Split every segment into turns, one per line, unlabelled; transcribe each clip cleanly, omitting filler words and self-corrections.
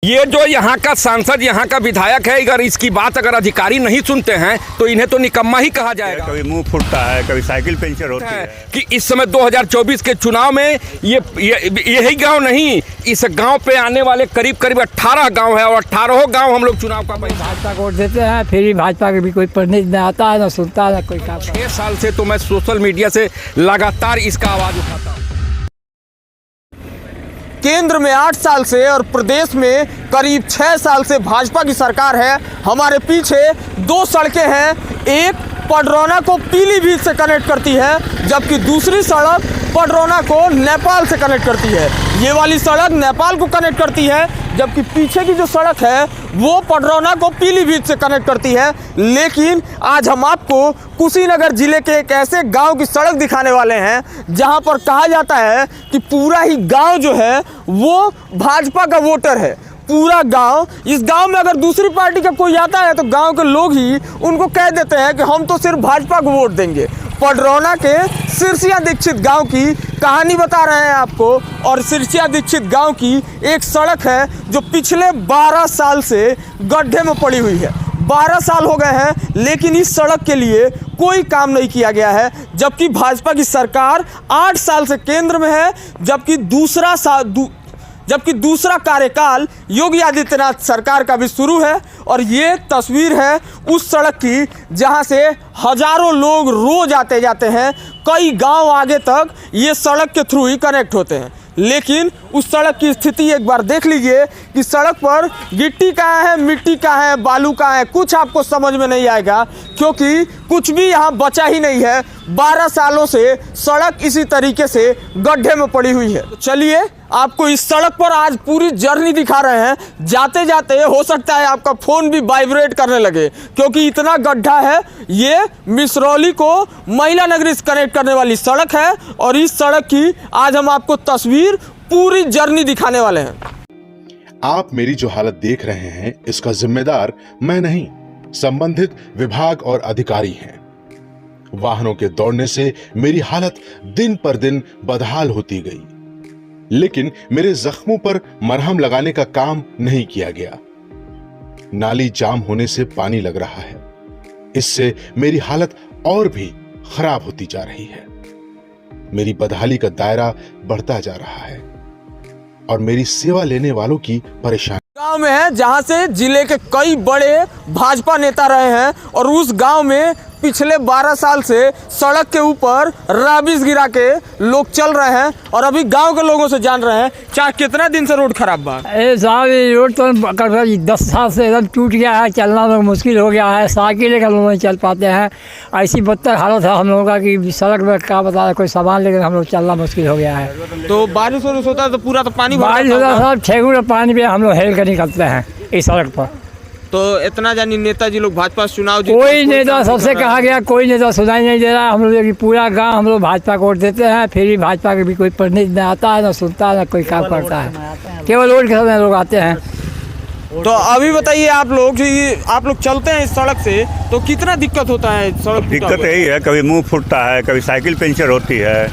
ये जो यहाँ का सांसद, यहाँ का विधायक है, अगर इसकी बात अगर अधिकारी नहीं सुनते हैं तो इन्हें तो निकम्मा ही कहा जाएगा।
कभी मुंह फूटता है, कभी साइकिल पंचर होती है
कि इस समय 2024 के चुनाव में यही गांव नहीं, इस गांव पे आने वाले करीब 18 गांव है और 18 गांव हम लोग चुनाव का
भाजपा को वोट देते हैं, फिर भी भाजपा के भी कोई प्रतिनिधि न आता है, न सुनता है, न कोई काम।
6 साल से तो मैं सोशल मीडिया से लगातार इसका आवाज़ उठाता हूँ।
केंद्र में 8 साल से और प्रदेश में करीब 6 साल से भाजपा की सरकार है। हमारे पीछे 2 सड़कें हैं, एक पडरौना को पीलीभीत से कनेक्ट करती है, जबकि दूसरी सड़क पडरौना को नेपाल से कनेक्ट करती है। ये वाली सड़क नेपाल को कनेक्ट करती है, जबकि पीछे की जो सड़क है वो पडरौना को पीलीभीत से कनेक्ट करती है। लेकिन आज हम आपको कुशीनगर जिले के एक ऐसे गांव की सड़क दिखाने वाले हैं जहां पर कहा जाता है कि पूरा ही गांव जो है वो भाजपा का वोटर है। पूरा गांव, इस गांव में अगर दूसरी पार्टी का कोई आता है तो गांव के लोग ही उनको कह देते हैं कि हम तो सिर्फ भाजपा को वोट देंगे। पडरौना के सिरसिया दीक्षित गांव की कहानी बता रहे हैं आपको। और सिरसिया दीक्षित गांव की एक सड़क है जो पिछले 12 साल से गड्ढे में पड़ी हुई है। 12 साल हो गए हैं, लेकिन इस सड़क के लिए कोई काम नहीं किया गया है, जबकि भाजपा की सरकार 8 साल से केंद्र में है, जबकि दूसरा कार्यकाल योगी आदित्यनाथ सरकार का भी शुरू है। और ये तस्वीर है उस सड़क की जहां से हजारों लोग रोज आते जाते हैं। कई गांव आगे तक ये सड़क के थ्रू ही कनेक्ट होते हैं। लेकिन उस सड़क की स्थिति एक बार देख लीजिए कि सड़क पर गिट्टी कहाँ है, मिट्टी कहाँ है, बालू कहाँ है, कुछ आपको समझ में नहीं आएगा, क्योंकि कुछ भी यहाँ बचा ही नहीं है। 12 सालों से सड़क इसी तरीके से गड्ढे में पड़ी हुई है। तो चलिए आपको इस सड़क पर आज पूरी जर्नी दिखा रहे हैं। जाते जाते हो सकता है आपका फ़ोन भी वाइब्रेट करने लगे, क्योंकि इतना गड्ढा है। ये मिसरौली को महिला नगरी से कनेक्ट करने वाली सड़क है और इस सड़क की आज हम आपको तस्वीर, पूरी जर्नी दिखाने वाले हैं।
आप मेरी जो हालत देख रहे हैं इसका जिम्मेदार मैं नहीं, संबंधित विभाग और अधिकारी हैं। वाहनों के दौड़ने से मेरी हालत दिन पर दिन बदहाल होती गई, लेकिन मेरे जख्मों पर मरहम लगाने का काम नहीं किया गया। नाली जाम होने से पानी लग रहा है, इससे मेरी हालत और भी खराब होती जा रही है। मेरी बदहाली का दायरा बढ़ता जा रहा है और मेरी सेवा लेने वालों की परेशानी
गांव में है जहां से जिले के कई बड़े भाजपा नेता रहे हैं। और उस गांव में पिछले 12 साल से सड़क के ऊपर राबिस गिरा के लोग चल रहे हैं और अभी गांव के लोगों से जान रहे हैं। चार कितना दिन से रोड खराब बा?
साहब ये रोड तो 10 साल से एकदम टूट गया है, चलना तो मुश्किल हो गया है, साइकिल लेकर लोग नहीं चल पाते हैं। ऐसी बदतर हालत है हम लोगों का कि सड़क में क्या बता रहा, कोई सामान लेकर हम लोग चलना मुश्किल हो गया है।
तो बारिश होता है तो पूरा तो पानी
बारिश होता है, सब ठेगुर पानी पे हम लोग हेल कर निकलते हैं इस सड़क पर।
तो इतना जानी नेताजी लोग भाजपा चुनाव
कोई नेता, सबसे कहा गया कोई नेता सुनाई नहीं दे रहा। हम लोग पूरा गांव हम लोग भाजपा को वोट देते हैं, फिर भी भाजपा के भी कोई प्रतिनिधि न आता है, न सुनता है, न कोई काम करता है। केवल वोट के समय लोग आते हैं।
तो अभी बताइए आप लोग चलते हैं इस सड़क से तो कितना दिक्कत होता है? सड़क
दिक्कत यही है, कभी मुंह फूटता है, कभी साइकिल पंचर होती है।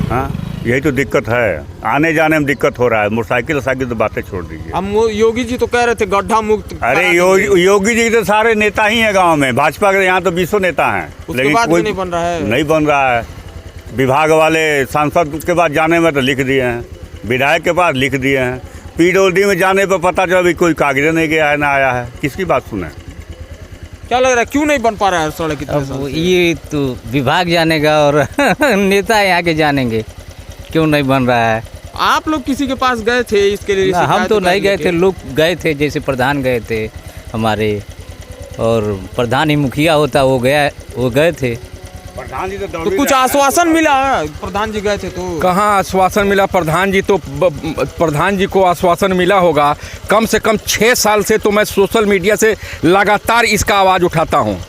हाँ, यही तो दिक्कत है। आने जाने में दिक्कत हो रहा है। मोटरसाइकिल साइकिल तो बातें छोड़ दीजिए।
हम योगी जी तो कह रहे थे गड्ढा मुक्त।
अरे योगी जी तो सारे नेता ही हैं गांव में, भाजपा के यहाँ तो 20 नेता हैं,
लेकिन कोई नहीं बन रहा है।
नहीं बन रहा है। विभाग वाले सांसद के पास जाने में तो लिख दिए हैं, विधायक के पास लिख दिए हैं, PWD में जाने पर पता चला अभी कोई कागज नहीं गया है, ना आया है। किसकी बात सुने?
क्या लग रहा है क्यों नहीं बन पा रहा है सड़क?
ये तो विभाग जानेगा और नेता यहाँ के जानेंगे क्यों नहीं बन रहा है।
आप लोग किसी के पास गए थे इसके लिए?
हम तो नहीं गए थे, लोग गए थे, जैसे प्रधान गए थे हमारे, और प्रधान ही मुखिया होता वो गए थे।
प्रधान जी
तो कुछ आश्वासन मिला? प्रधान जी गए थे तो
कहाँ आश्वासन मिला? प्रधान जी को आश्वासन मिला होगा। कम से कम 6 साल से तो मैं सोशल मीडिया से लगातार इसका आवाज़ उठाता हूँ।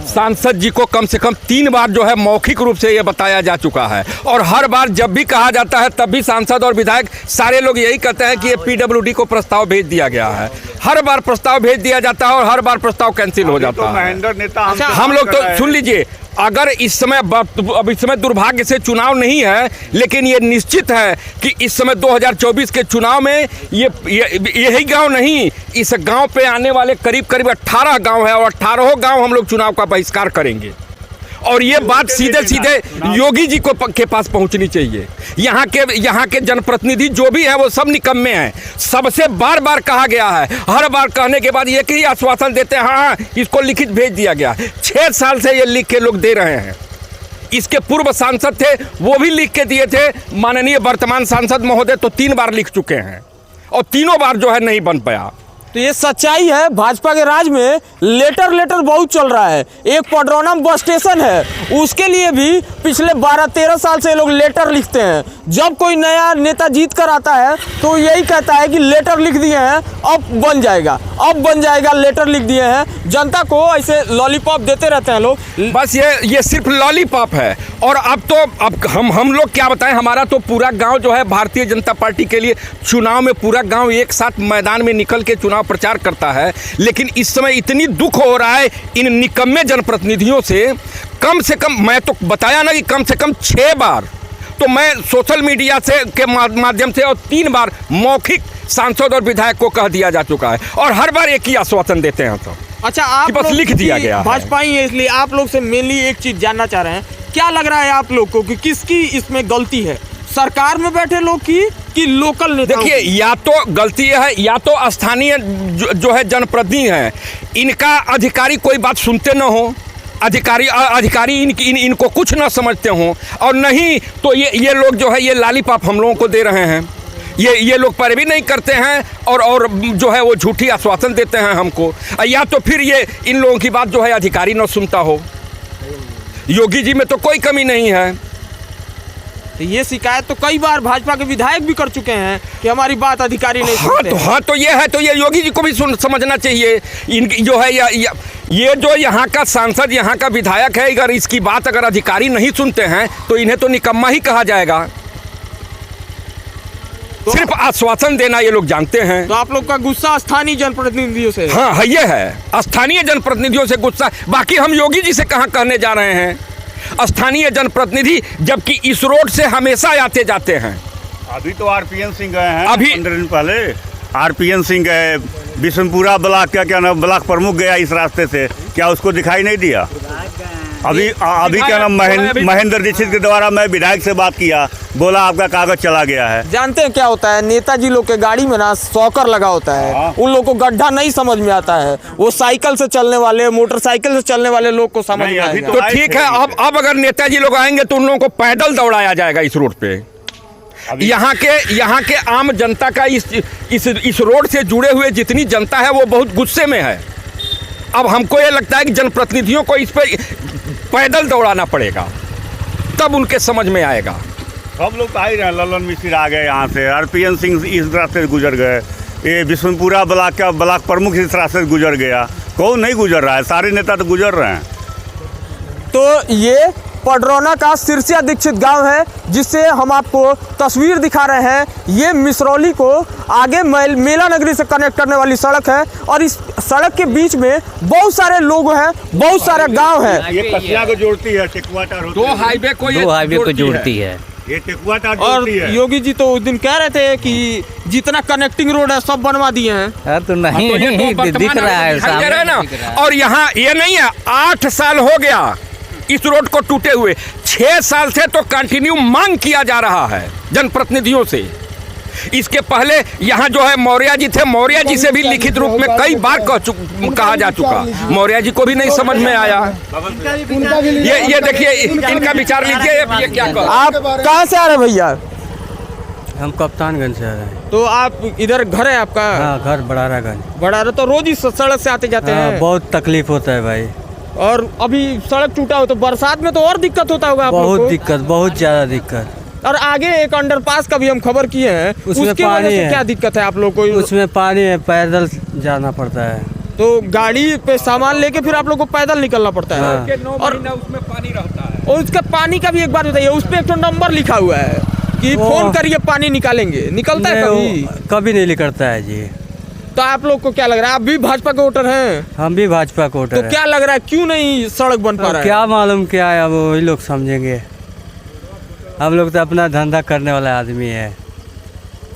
सांसद जी को कम से कम 3 बार जो है मौखिक रूप से ये बताया जा चुका है, और हर बार जब भी कहा जाता है तब भी सांसद और विधायक सारे लोग यही कहते हैं कि ये PWD को प्रस्ताव भेज दिया गया है। हर बार प्रस्ताव भेज दिया जाता है और हर बार प्रस्ताव कैंसिल हो जाता है।
महेंद्र नेता
हम लोग तो सुन लीजिए, अगर इस समय अब इस समय दुर्भाग्य से चुनाव नहीं है, लेकिन ये निश्चित है कि इस समय 2024 के चुनाव में यही गांव नहीं, इस गांव पे आने वाले करीब करीब 18 गांव है और 18 गांव हम लोग चुनाव का बहिष्कार करेंगे। और ये बात सीधे सीधे योगी जी को के पास पहुंचनी चाहिए। यहाँ के जनप्रतिनिधि जो भी है वो सब निकम्मे हैं। सबसे बार बार कहा गया है, हर बार कहने के बाद एक ही आश्वासन देते हैं, हाँ इसको लिखित भेज दिया गया। 6 साल से ये लिख के लोग दे रहे हैं। इसके पूर्व सांसद थे, वो भी लिख के दिए थे। माननीय वर्तमान सांसद महोदय तो 3 बार लिख चुके हैं और तीनों बार जो है नहीं बन पाया।
तो ये सच्चाई है, भाजपा के राज में लेटर बहुत चल रहा है। एक पडरौना बस स्टेशन है, उसके लिए भी पिछले 12-13 साल से लोग लेटर लिखते हैं। जब कोई नया नेता जीत कर आता है तो यही कहता है कि लेटर लिख दिए हैं, अब बन जाएगा, लेटर लिख दिए हैं। जनता को ऐसे लॉलीपॉप देते रहते हैं लोग।
बस ये सिर्फ लॉलीपॉप है। और अब हम लोग क्या बताएं, हमारा तो पूरा गांव जो है भारतीय जनता पार्टी के लिए चुनाव में पूरा गांव एक साथ मैदान में निकल के चुनाव प्रचार करता है। लेकिन इस समय इतनी दुख हो रहा है इन निकम्मे जनप्रतिनिधियों से कम, मैं तो बताया ना कि कम से कम 6 बार तो मैं सोशल मीडिया के माध्यम से और 3 बार मौखिक सांसद और विधायक को कह दिया जा चुका है और हर बार एक ही आश्वासन देते हैं। तो
अच्छा, आप
बस लिख दिया गया
भाजपा ही है, इसलिए आप लोग से मेनली एक चीज जानना चाह रहे हैं, क्या लग रहा है आप लोग को कि किसकी इसमें गलती है, सरकार में बैठे लोग की कि लोकल नेता?
देखिए, या तो गलती है या तो स्थानीय जो है जनप्रतिनिधि हैं, इनका अधिकारी कोई बात सुनते न हो, अधिकारी इनको कुछ ना समझते हों, और नहीं तो ये लोग जो है ये लॉलीपॉप हम लोगों को दे रहे हैं। ये लोग पैरवी नहीं करते हैं और जो है वो झूठी आश्वासन देते हैं हमको, या तो फिर ये इन लोगों की बात जो है अधिकारी न सुनता हो। योगी जी में तो कोई कमी नहीं है।
तो ये शिकायत तो कई बार भाजपा के विधायक भी कर चुके हैं कि हमारी बात अधिकारी नहीं सुनते।
हाँ तो ये है, तो ये योगी जी को भी समझना चाहिए। इनकी जो है ये जो यहाँ का सांसद, यहाँ का विधायक है, अगर इसकी बात अगर अधिकारी नहीं सुनते हैं तो इन्हें तो निकम्मा ही कहा जाएगा। तो सिर्फ आश्वासन देना ये लोग जानते हैं।
तो आप लोग का गुस्सा स्थानीय जनप्रतिनिधियों से?
हाँ, ये है, स्थानीय जनप्रतिनिधियों से गुस्सा। बाकी हम योगी जी से कहाँ कहने जा रहे हैं। स्थानीय जनप्रतिनिधि जबकि इस रोड से हमेशा आते जाते हैं।
अभी तो आरपीएन सिंह गए हैं,
अभी
15 दिन पहले आरपीएन सिंह गए। बिशनपुरा ब्लॉक क्या नाम, ब्लॉक प्रमुख गया इस रास्ते से, क्या उसको दिखाई नहीं दिया? अभी क्या नाम, महेंद्र दीक्षित के द्वारा मैं विधायक से बात किया, बोला आपका कागज चला गया है।
जानते हैं क्या होता है, नेताजी लोग के गाड़ी में ना सॉकर लगा होता है, उन लोगों को गड्ढा नहीं समझ में आता है। वो साइकिल से चलने वाले, मोटरसाइकिल से चलने वाले लोग को समझ में आएगा।
तो ठीक है, अब अगर नेताजी लोग आएंगे तो उन लोगों को पैदल दौड़ाया जाएगा इस रोड पे। यहाँ के आम जनता का इस रोड से जुड़े हुए जितनी जनता है वो बहुत गुस्से में है। अब हमको ये लगता है कि जनप्रतिनिधियों को इस पर पैदल दौड़ाना पड़ेगा, तब उनके समझ में आएगा।
सब लोग आ ही रहे हैं, ललन मिश्र आ गए यहाँ से, आरपीएन सिंह इस रास्ते से गुजर गए, ये बिशनपुरा ब्लॉक का ब्लॉक प्रमुख इस रास्ते से गुजर गया। कौन नहीं गुजर रहा है? सारे नेता तो गुजर रहे हैं।
तो ये पडरौना का सिरसिया दीक्षित गांव है, जिससे हम आपको तस्वीर दिखा रहे हैं। ये मिसरौली को आगे मेला नगरी से कनेक्ट करने वाली सड़क है और इस सड़क के बीच में बहुत सारे लोग हैं, बहुत सारे गांव हैं।
ये कसिया को जोड़ती है, टेकुआटार
दो हाईवे को जोड़ती है।
ये टेकुआटार
और
जोड़ती है।
योगी जी तो उस दिन कह रहे थे कि जितना कनेक्टिंग रोड है सब बनवा दिए हैं।
तो नहीं दिख रहा है सामने
ना। और यहाँ ये नहीं है, 8 साल हो गया इस रोड को टूटे हुए। 6 साल से तो कंटिन्यू मांग किया जा रहा है जनप्रतिनिधियों से। इसके पहले यहाँ जो है मौर्य जी थे, मौर्य जी से भी लिखित रूप में कई बार कहा जा चुका, मौर्य जी को भी नहीं समझ में आया। ये देखिए, इनका विचार लीजिए, ये क्या कर।
आप कहाँ से आ रहे हैं भैया?
हम कप्तानगंज से आ रहे हैं।
तो आप इधर घर है आपका?
हाँ, घर बड़ारागंज।
बड़ा तो रोज इस सड़क से आते जाते हैं?
बहुत तकलीफ होता है भाई।
और अभी सड़क टूटा हो तो बरसात में तो और दिक्कत होता होगा आप लोगों को?
बहुत दिक्कत, बहुत ज्यादा दिक्कत।
और आगे एक अंडरपास का भी हम खबर किए हैं, उसकी वजह से क्या दिक्कत है आप लोग को?
उसमें पानी है, पैदल जाना पड़ता है।
तो गाड़ी पे सामान लेके फिर आप लोग को पैदल निकलना पड़ता है।
और उसमें पानी रहता है।
और उसका पानी का भी एक बात बताइए, उस पे एक तो नंबर लिखा हुआ है कि फोन करिए पानी निकालेंगे, निकलता है कभी?
कभी नहीं निकलता है जी।
तो आप लोग को क्या लग रहा है, आप भी भाजपा के वोटर हैं?
हम भी भाजपा को वोटर
तो
हैं।
क्या लग रहा है क्यों नहीं सड़क बन पा
अब
रहा है?
क्या मालूम क्या है, अब वही लोग समझेंगे। हम लोग तो अपना धंधा करने वाला आदमी है,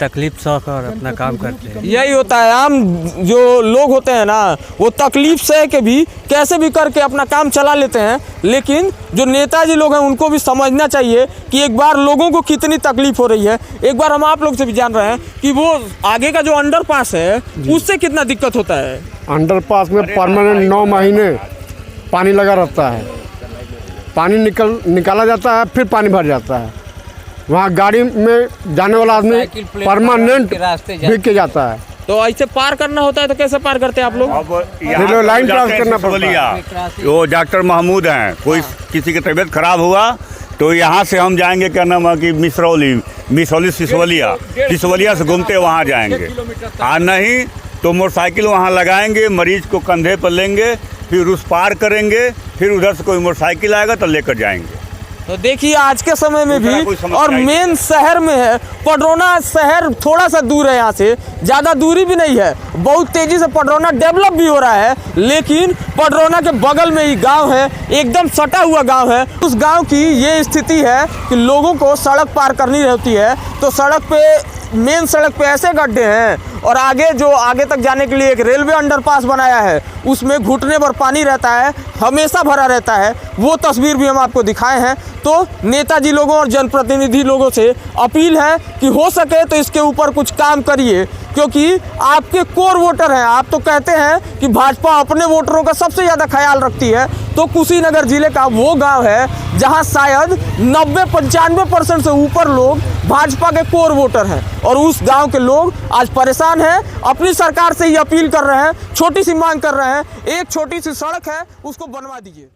तकलीफ शौक और अपना काम करते हैं।
यही होता है, आम जो लोग होते हैं ना, वो तकलीफ सह के भी कैसे भी करके अपना काम चला लेते हैं। लेकिन जो नेताजी लोग हैं उनको भी समझना चाहिए कि एक बार लोगों को कितनी तकलीफ हो रही है। एक बार हम आप लोग से भी जान रहे हैं कि वो आगे का जो अंडरपास है उससे कितना दिक्कत होता है।
अंडरपास में परमानेंट 9 महीने पानी लगा रहता है, पानी निकाला जाता है, फिर पानी भर जाता है। वहाँ गाड़ी में जाने वाला आदमी परमानेंट भीग के जाता है।
तो ऐसे पार करना होता है तो कैसे पार करते हैं आप लोग?
फिर लाइन क्रॉस करना पड़ता है।
वो डॉक्टर महमूद हैं, कोई किसी की तबीयत खराब हुआ तो यहाँ से हम जाएंगे, क्या नाम है कि मिसरौली सिसवलिया से घूमते वहाँ जाएंगे। और नहीं तो मोटरसाइकिल वहाँ लगाएंगे, मरीज को कंधे पर लेंगे, फिर उस पार करेंगे, फिर उधर से कोई मोटरसाइकिल आएगा तो लेकर जाएंगे।
तो देखिए आज के समय में
कोई
भी,
समस्या
और
नहीं।
मेन शहर में है, पडरौना शहर थोड़ा सा दूर है यहाँ से, ज़्यादा दूरी भी नहीं है। बहुत तेज़ी से पडरौना डेवलप भी हो रहा है, लेकिन पडरौना के बगल में ही गांव है, एकदम सटा हुआ गांव है। उस गांव की ये स्थिति है कि लोगों को सड़क पार करनी रहती है तो सड़क पे, मेन सड़क पे ऐसे गड्ढे हैं, और आगे जो आगे तक जाने के लिए एक रेलवे अंडरपास बनाया है उसमें घुटने पर पानी रहता है, हमेशा भरा रहता है। वो तस्वीर भी हम आपको दिखाए हैं। तो नेताजी लोगों और जनप्रतिनिधि लोगों से अपील है कि हो सके तो इसके ऊपर कुछ काम करिए, क्योंकि आपके कोर वोटर हैं। आप तो कहते हैं कि भाजपा अपने वोटरों का सबसे ज़्यादा ख्याल रखती है, तो कुशीनगर जिले का वो गांव है जहां शायद 90-95% से ऊपर लोग भाजपा के कोर वोटर हैं, और उस गांव के लोग आज परेशान हैं। अपनी सरकार से ही अपील कर रहे हैं, छोटी सी मांग कर रहे हैं, एक छोटी सी सड़क है उसको बनवा दीजिए।